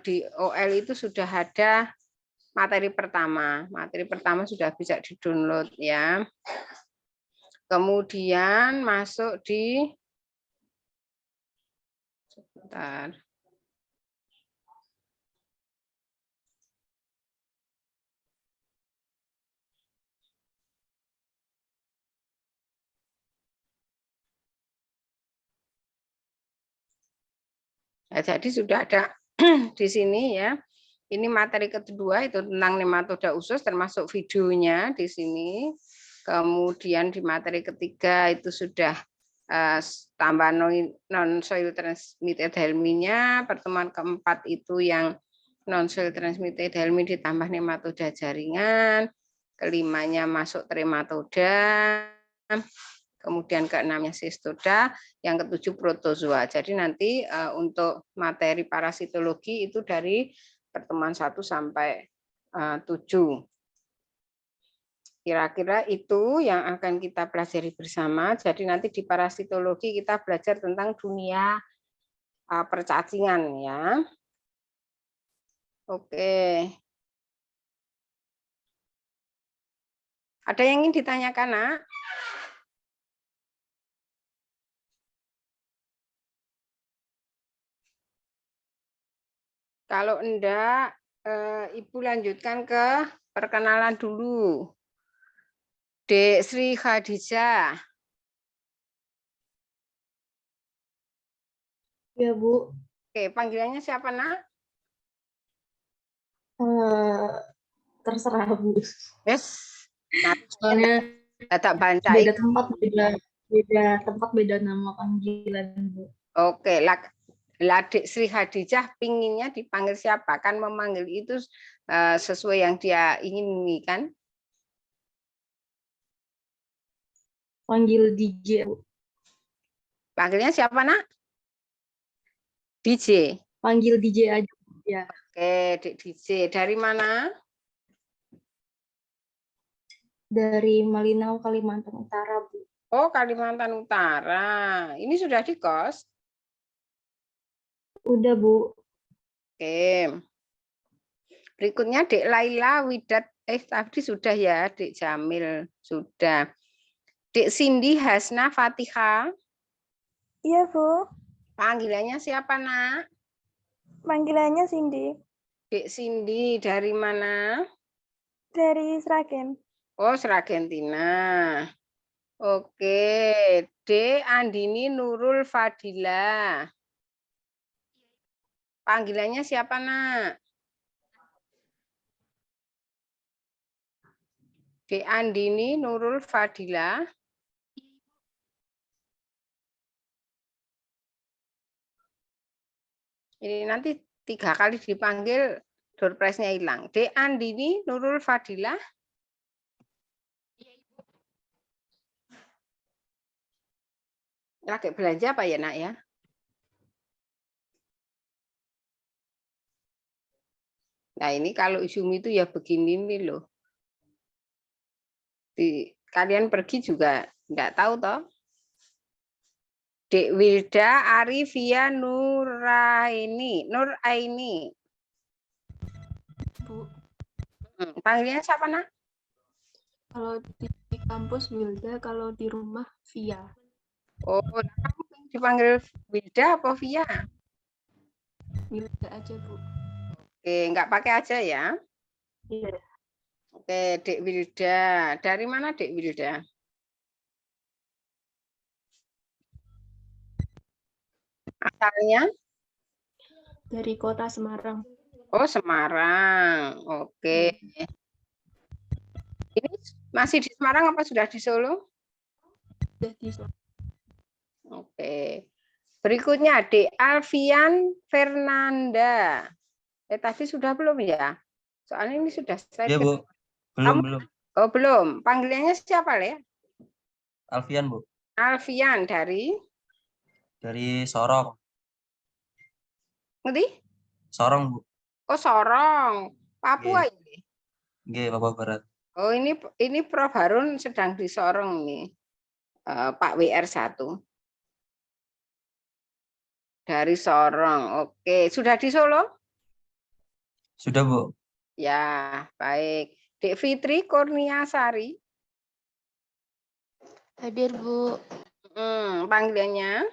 di OL itu sudah ada materi pertama sudah bisa di-download ya. Kemudian masuk di sebentar. Nah, jadi sudah ada di sini ya. Ini materi kedua itu tentang nematoda usus termasuk videonya di sini. Kemudian di materi ketiga itu sudah tambah non-soil transmitted helminth-nya. Pertemuan keempat itu yang non-soil transmitted helminth ditambah nematoda jaringan. Kelimanya masuk trematoda. Kemudian keenamnya sistoda, yang ketujuh protozoa. Jadi nanti untuk materi parasitologi itu dari pertemuan 1 sampai 7. Kira-kira itu yang akan kita pelajari bersama. Jadi nanti di parasitologi kita belajar tentang dunia percacingan ya. Oke. Ada yang ingin ditanyakan, Nak? Kalau enggak, Ibu lanjutkan ke perkenalan dulu. Dek Sri Khadijah. Ya, Bu. Oke, panggilannya siapa, Nak? Terserah, Bu. Yes. Soalnya tak baca beda tempat, beda nama panggilan, Bu. Oke, Dek Sri Khadijah pinginnya dipanggil siapa? Kan memanggil itu sesuai yang dia ingini kan? Panggil DJ, Bu. Panggilnya siapa, Nak? DJ. Panggil DJ aja, ya. Oke, Dek DJ. Dari mana? Dari Malinau, Kalimantan Utara, Bu. Oh, Kalimantan Utara. Ini sudah di kos? Udah, Bu. Oke. Berikutnya Dek Laila Widat. Tadi sudah ya, Dek Jamil. Sudah. Dek Cindy Hasna Fatihah. Iya, Bu. Panggilannya siapa, Nak? Panggilannya Cindy. Dek Cindy, dari mana? Dari Sragen. Oh, Sragentina. Oke. Dek Andini Nurul Fadila. Panggilannya siapa, Nak? Dek Andini Nurul Fadila. Ini nanti 3 kali dipanggil, door prize-nya hilang. Dek Andini Nurul Fadila. Lagi belanja apa ya, Nak ya? Nah, ini kalau Zoom itu ya begini nih loh. Kalian pergi juga enggak tahu toh. Dek Wilda Arifia Nuraini. Bu. Panggilnya siapa, Nak? Kalau di kampus Wilda, kalau di rumah Via. Oh, kamu dipanggil Wilda apa Via? Wilda aja, Bu. Oke, enggak pakai aja ya. Iya. Oke, Dek Wilda. Dari mana Dek Wilda? Asalnya? Dari kota Semarang. Oh, Semarang. Oke. Ini masih di Semarang apa sudah di Solo? Sudah di Solo. Oke. Berikutnya Adik Alfian Fernanda. Tadi sudah belum ya? Soalnya ini sudah saya. Ya, Bu. Belum. Oh, belum. Panggilannya siapa, Le? Alfian, Bu. Alfian dari Sorong. Ngerti? Sorong, Bu. Oh, Sorong. Papua ini. Nggih, Papua Barat. Oh, ini Prof Harun sedang di Sorong nih. Pak WR1. Dari Sorong. Oke, sudah di Solo? Sudah, Bu. Ya, baik. Dek Fitri Kurniasari. Hadir, Bu. Panggilannya?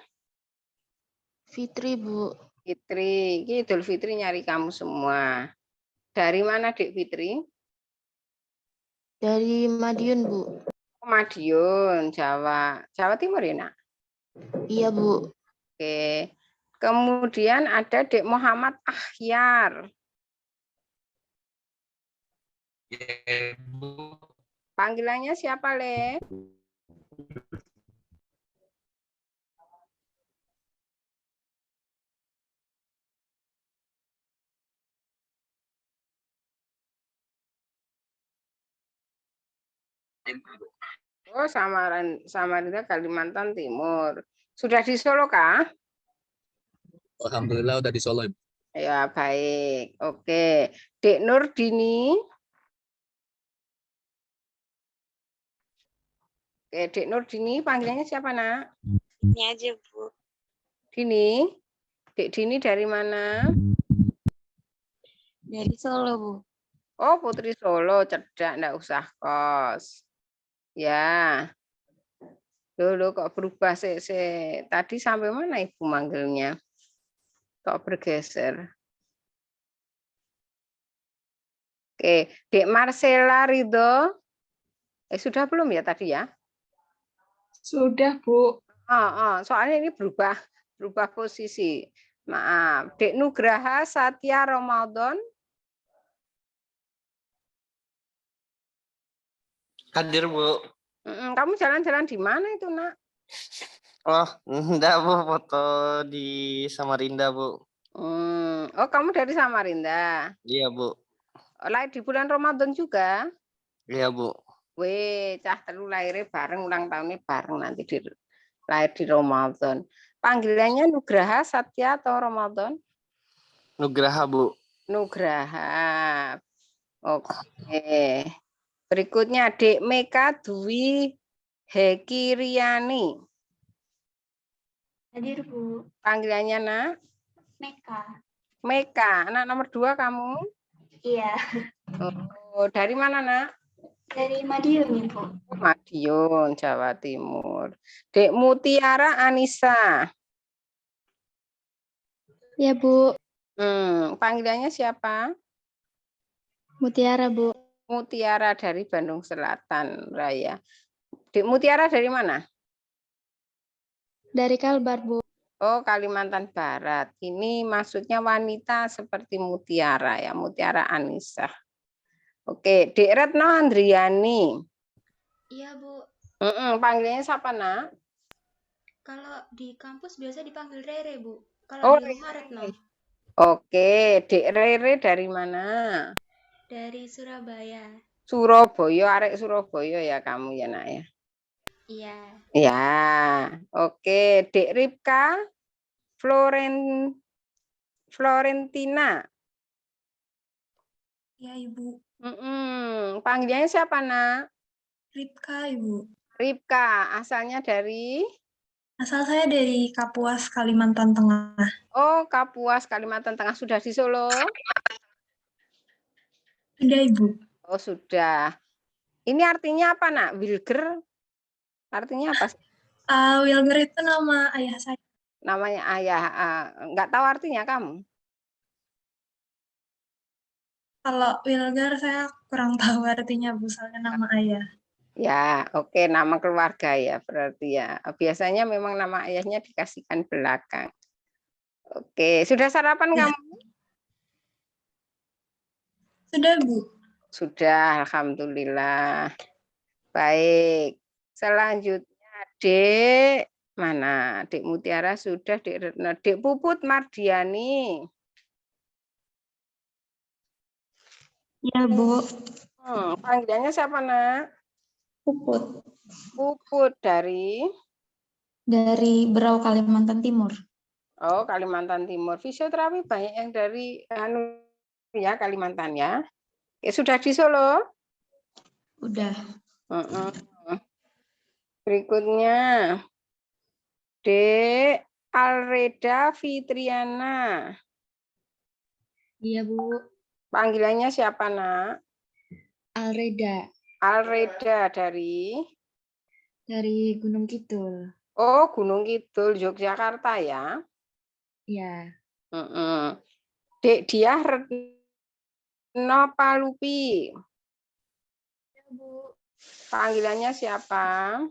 Fitri, Bu. Fitri. Idul Fitri nyari kamu semua. Dari mana, Dek Fitri? Dari Madiun, Bu. Madiun, Jawa. Jawa Timur ya, Nak? Iya, Bu. Oke. Kemudian ada Dek Muhammad Akhyar. Panggilannya siapa, Le? Oh, Samarinda Kalimantan Timur. Sudah di Solo kah? Alhamdulillah udah di Solo. Ya, baik. Oke. Dek Nurdini. Oke, Dek Nurdini, panggilannya siapa, Nak? Ini aja, Bu. Dini. Dek Dini dari mana? Dari Solo, Bu. Oh, Putri Solo, cerdak, enggak usah kos. Ya. Loh, kok berubah sih? Tadi sampai mana Ibu manggilnya? Kok bergeser? Oke, Dek Marcella Ridho. Sudah belum ya tadi ya? Sudah, Bu. Soalnya ini berubah posisi. Maaf. Dek Nugraha Satya Ramadan. Hadir, Bu. Kamu jalan-jalan di mana itu, Nak? Oh, enggak, Bu. Foto di Samarinda, Bu. Oh, kamu dari Samarinda. Iya, Bu. Lahir di bulan Ramadan juga? Iya, Bu. Weh, cah telu lahirnya bareng, ulang tahunnya bareng nanti lahir di Ramadan. Panggilannya Nugraha Satya atau Ramadan? Nugraha, Bu. Nugraha. Oke. Berikutnya Dek Meka Dwi Hekiriani. Hadir, Bu. Panggilannya, Nak? Meka. Meka. Anak nomor 2 kamu? Iya. Oh, dari mana, Nak? Dari Madiun, Bu. Madiun, Jawa Timur. Dek Mutiara Anissa. Ya, Bu. Panggilannya siapa? Mutiara, Bu. Mutiara dari Bandung Selatan Raya. Dek Mutiara dari mana? Dari Kalbar, Bu. Oh, Kalimantan Barat. Ini maksudnya wanita seperti Mutiara ya, Mutiara Anissa. Oke, Dek Retno Andriani. Iya, Bu. Panggilannya siapa, Nak? Kalau di kampus biasa dipanggil Rere, Bu. Oh, Kalau di rumah Retno. Oke, Dek Rere dari mana? Dari Surabaya. Surabaya, arek Surabaya ya kamu ya, Nak ya? Iya. Ya, oke. Dek Ripka Florentina. Ya, Ibu. Panggilannya siapa, Nak? Ripka, Ibu. Ripka, asalnya dari? Asal saya dari Kapuas, Kalimantan Tengah. Oh, Kapuas, Kalimantan Tengah. Sudah di Solo? Sudah, Ibu. Oh, sudah. Ini artinya apa, Nak? Wilger? Artinya apa? Wilger itu nama ayah saya. Namanya ayah. Nggak tahu artinya kamu? Kalau Wilger saya kurang tahu artinya, Bu, soalnya nama ayah. Ya, oke, nama keluarga ya berarti ya. Biasanya memang nama ayahnya dikasihkan belakang. Oke, sudah sarapan kamu? Sudah, Bu. Sudah, alhamdulillah. Baik. Selanjutnya Dek mana? Dek Mutiara sudah, Dek Retno, Dek Puput Mardiani. Ya, Bu. Panggilannya siapa, Nak? Puput. Puput dari Berau, Kalimantan Timur. Oh, Kalimantan Timur. Fisioterapi banyak yang dari ya Kalimantan ya. Sudah di Solo? Udah. Berikutnya Dek Alreda Fitriana. Iya, Bu. Panggilannya siapa, Nak? Alreda. Alreda dari Gunung Kidul. Oh, Gunung Kidul, Yogyakarta ya. Iya. Dek Diah Retno Palupi. Ya, Bu. Panggilannya siapa?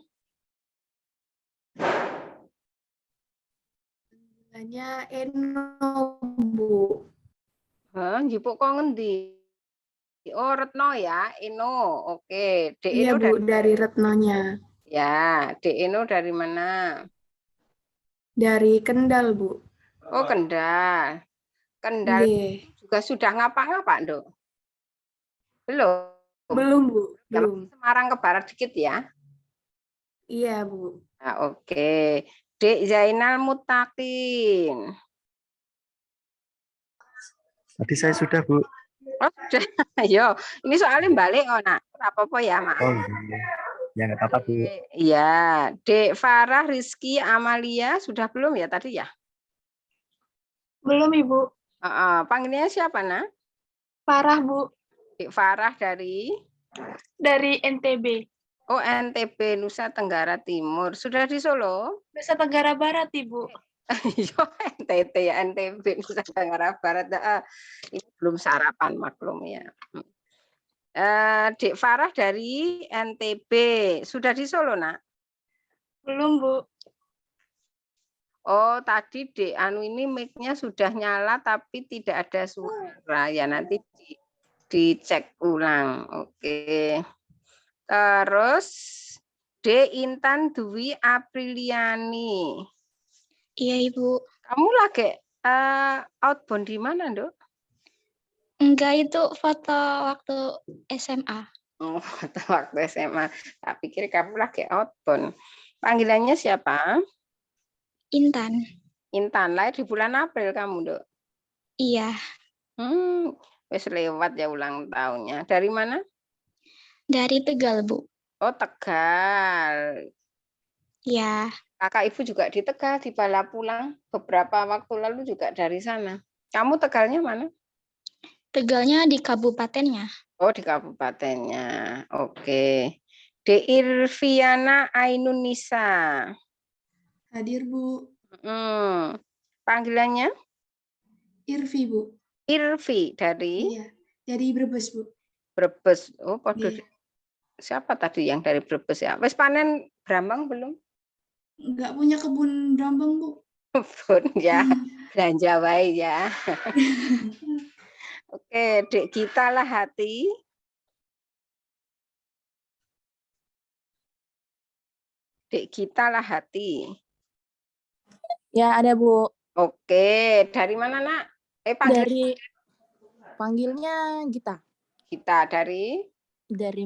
Panggilannya Eno, Bu. Jipuk kok ngendi? Oh, Retno ya, Eno. Oke, Dek Iya, Eno Bu, dari Retnonya. Ya, Dek Eno dari mana? Dari Kendal, Bu. Oh, Kendal. Kendal Nggih. juga sudah ngapa-ngapa, Dok? Belum. Belum, Bu. Belum. Semarang ke barat dikit ya. Iya, Bu. Nah, oke. Dek Zainal Mutakin. Tadi saya sudah, Bu. Oh, sudah. Yo, ini soalnya balik Nak. Apa-apa ya, Mak. Oh, iya. Ya, nggak apa-apa, Bu. Iya, Dek Farah Rizky Amalia sudah belum ya tadi ya? Belum, Ibu. Panggilnya siapa, Nak? Farah, Bu. Dek Farah dari NTB. Oh, NTB, Nusa Tenggara Timur. Sudah di Solo? Nusa Tenggara Barat, Ibu. Yo, NTT ya, NTB, Nusa Tenggara Barat. Ini belum sarapan, maklum ya. Dek Farah dari NTB. Sudah di Solo, Nak? Belum, Bu. Oh, tadi Dek Anu ini mic-nya sudah nyala tapi tidak ada suara. Ya, nanti dicek ulang. Oke. Terus Dek Intan Dwi Apriliani. Iya, Ibu. Kamu lagi outbound di mana, Dok? Enggak, itu foto waktu SMA. Oh, foto waktu SMA. Tak pikir kamu lagi outbound. Panggilannya siapa? Intan. Intan. Lahir di bulan April kamu, Dok? Iya. Wes lewat ya ulang tahunnya. Dari mana? Dari Tegal, Bu. Oh, Tegal. Ya. Kakak ibu juga di Tegal, di Balapulang. Beberapa waktu lalu juga dari sana. Kamu Tegalnya mana? Tegalnya di kabupatennya. Oh, di kabupatennya. Oke. De Irviana Ainun Nisa. Hadir, Bu. Panggilannya? Irvi, Bu. Irvi dari? Iya, dari Brebes, Bu. Brebes. Oh, siapa tadi yang dari Brebes ya? Wes panen brambang belum? Enggak punya kebun brambang, Bu. Kebun ya. Belanja wae ya. Oke, Dek Gita Lahati. Dek Gita Lahati. Ya, ada, Bu. Oke, dari mana, Nak? Panggilnya Gita. Gita dari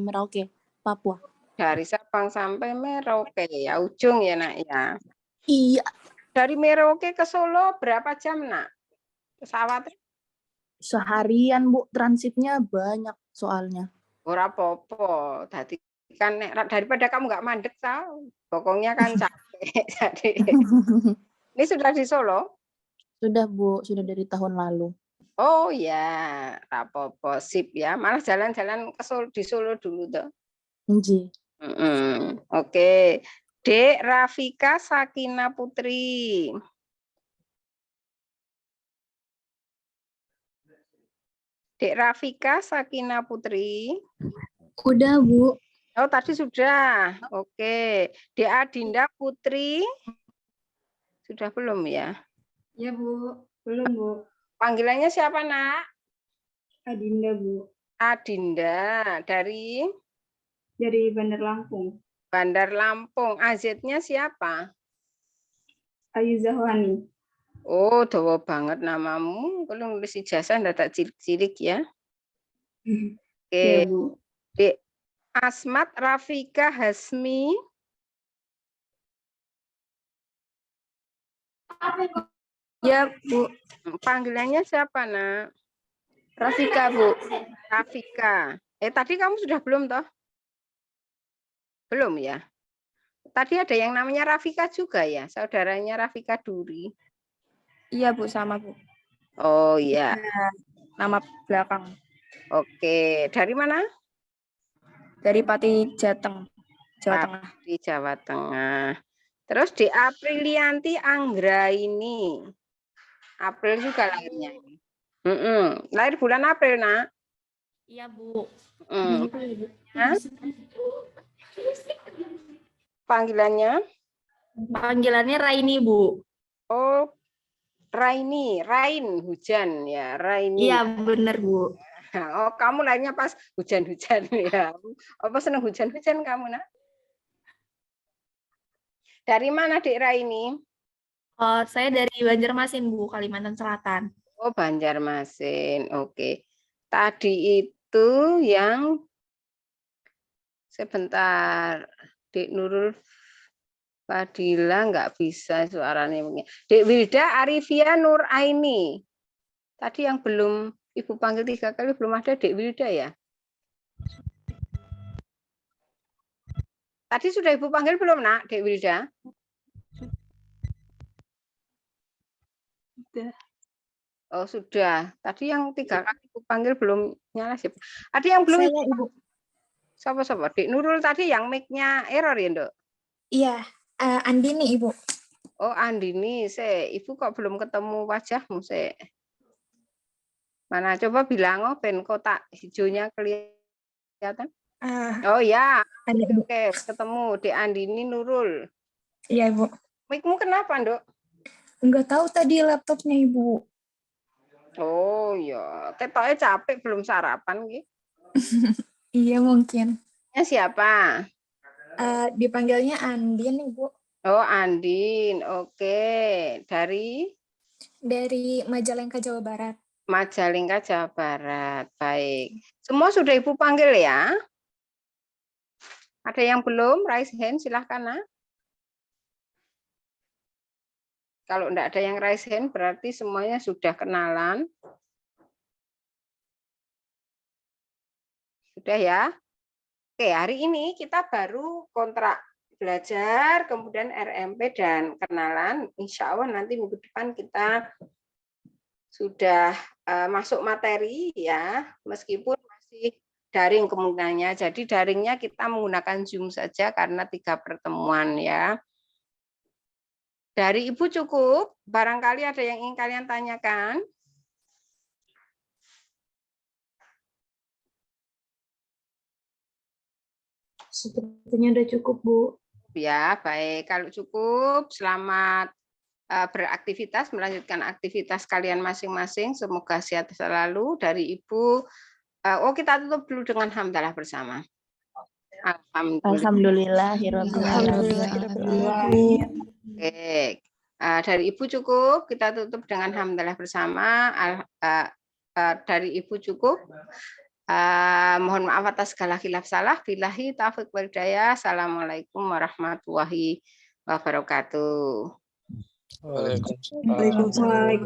Merauke, Papua. Dari Sabang sampai Merauke ya, ujung ya, Nak ya. Iya. Dari Merauke ke Solo berapa jam, Nak? Pesawatnya? Seharian, Bu. Transitnya banyak soalnya. Ora apa-apa. Tadi kan daripada kamu nggak mandek tahu. Pokoknya kan capek. Jadi ini sudah di Solo? Sudah, Bu. Sudah dari tahun lalu. Oh ya, apa-apa, sip ya. Malah jalan-jalan ke Solo, di Solo dulu tuh. Nji. Oke. Dek Rafika Sakina Putri. Dek Rafika Sakina Putri. Udah, Bu. Oh, tadi sudah. Oke. Dek Adinda Putri. Sudah belum ya? Ya, Bu. Belum, Bu. Panggilannya siapa, Nak? Adinda, Bu. Adinda dari Bandar Lampung. Bandar Lampung. AZ-nya siapa? Ayu Zahwani. Oh, dawa banget namamu. Kalau nulis ijazah ndak tak cilik-cilik ya. Oke. Ya, Bu. Dek Asmat Rafika Hasmi. Ya, Bu. Panggilannya siapa, Nak? Rafika, Bu. Rafika. Tadi kamu sudah belum toh? Belum ya? Tadi ada yang namanya Rafika juga ya, saudaranya Rafika Duri. Iya, Bu, sama, Bu. Oh iya. Nama belakang. Oke, dari mana? Dari Pati Jateng, Jawa Tengah. Di Jawa Tengah. Terus di Aprilianti Anggraini. April juga lahirnya. Lahir bulan April, Nak. Iya, Bu. Hah? Panggilannya? Panggilannya Raini, Bu. Oh, Raini, Rain, hujan ya, Raini. Iya, benar, Bu. Oh, kamu lahirnya pas hujan-hujan ya. Apa senang hujan-hujan kamu, Nak? Dari mana, Dik Raini? Oh, saya dari Banjarmasin, Bu, Kalimantan Selatan. Oh, Banjarmasin. Oke. Tadi itu yang sebentar, Dik Nurul Fadila nggak bisa suaranya. Dek Wilda Arifia Nur Aini. Tadi yang belum Ibu panggil 3 kali belum ada Dek Wilda ya? Tadi sudah Ibu panggil belum, Nak, Dek Wilda? Sudah. Oh, sudah. Tadi yang 3 kali Ibu panggil belum nyala sih. Ada yang belum? Saya, Ibu. Siapa? Dek Nurul tadi yang mic-nya error ya, Nduk? Iya, Andini, Ibu. Oh, Andini, Ibu kok belum ketemu wajahmu, Mana coba bilang, oh, ben kotak hijaunya kelihatan. Oh ya, oke, ketemu Dek Andini Nurul. Iya, Ibu. Mic-mu kenapa, Nduk? Enggak tahu tadi laptopnya, Ibu. Oh ya, ketoknya capek belum sarapan gitu. Iya, mungkin. Siapa? Dipanggilnya Andin, Ibu. Oh, Andin. Oke. Dari Majalengka, Jawa Barat. Majalengka, Jawa Barat. Baik. Semua sudah Ibu panggil ya? Ada yang belum? Raise hand, silahkan, Nak. Kalau enggak ada yang raise hand, berarti semuanya sudah kenalan. Sudah ya? Oke, hari ini kita baru kontrak belajar, kemudian RMP dan kenalan. Insya Allah nanti minggu depan kita sudah masuk materi ya, meskipun masih daring kemungkinannya. Jadi daringnya kita menggunakan Zoom saja karena 3 pertemuan ya. Dari Ibu cukup, barangkali ada yang ingin kalian tanyakan. Sepertinya udah cukup, Bu. Ya, baik. Kalau cukup, selamat beraktivitas, melanjutkan aktivitas kalian masing-masing. Semoga sehat selalu. Dari Ibu, kita tutup dulu dengan hamdalah bersama. Alhamdulillahirrahmanirrahim. Oke. Dari Ibu cukup, kita tutup dengan hamdalah bersama. Dari Ibu cukup. Mohon maaf atas segala khilaf salah. Billahi taufiq wal hidayah. Assalamualaikum warahmatullahi wabarakatuh. Waalaikumsalam. Waalaikumsalam.